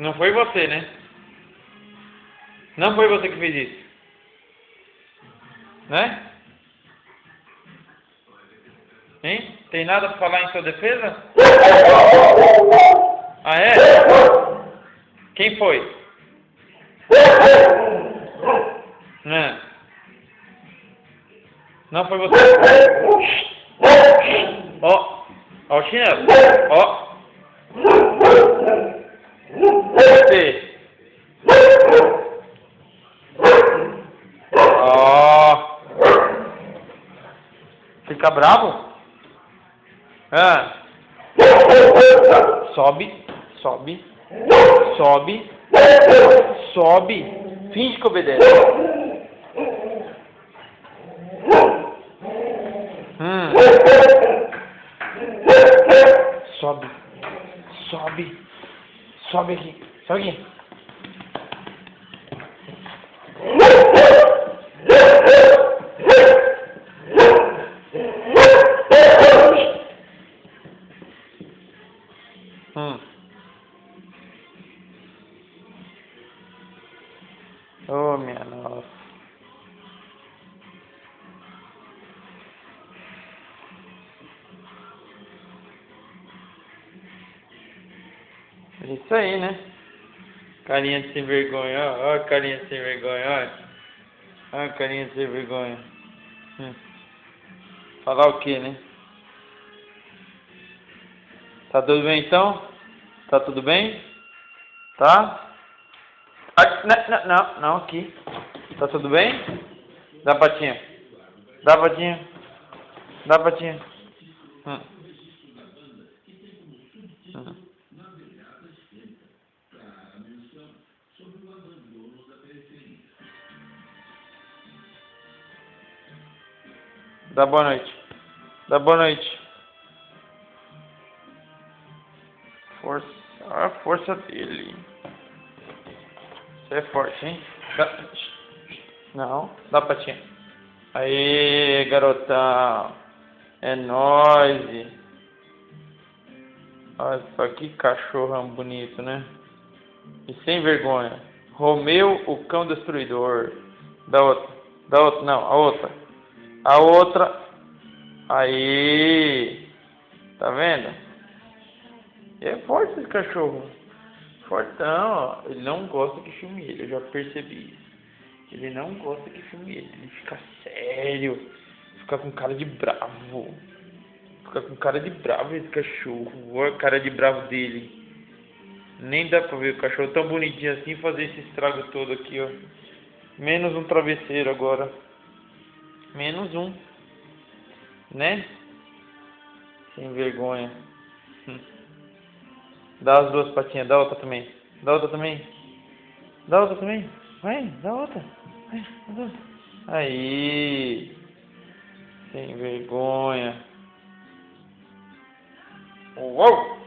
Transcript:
Não foi você, né? Não foi você que fez isso. Né? Hein? Tem nada pra falar em sua defesa? Ah, é? Quem foi? Não. Não foi você. Ó. Ó o chinelo. Ó. Você. Ó. Fica bravo? Ah. Sobe. Sobe. Sobe. Sobe. Finge que obedece. Sobe. Sobe. Sobe aqui. Sobe aqui. Oh, minha nossa. É isso aí, né? Carinha de sem vergonha, ó. Ó, carinha de sem vergonha, ó. Ó, carinha de sem vergonha. Falar o que, né? Tá tudo bem então? Tá tudo bem? Tá? Ah, não, aqui. Tá tudo bem? Dá patinha. Dá patinha. Dá patinha. Dá boa noite. Dá boa noite. Força. Olha a força dele. Você é forte, hein? Não, dá patinha. Aê, garotão. É nóis. Olha só que cachorrão bonito, né? E sem vergonha. Romeu, o cão destruidor. Da outra. Da outra, não, a outra. A outra. Aí. Tá vendo? É forte esse cachorro. Fortão, ó. Ele não gosta que filme ele, eu já percebi isso. Ele não gosta que filme ele. Ele fica sério. Fica com cara de bravo. Fica com cara de bravo esse cachorro. Olha a cara de bravo dele. Nem dá pra ver o cachorro tão bonitinho assim fazer esse estrago todo aqui, ó. Menos um travesseiro agora. Menos um. Né? Sem vergonha. Dá as duas patinhas. Dá outra também. Dá outra também. Dá outra também. Vai, dá outra. Vai, dá outra. Aí. Sem vergonha. Uou!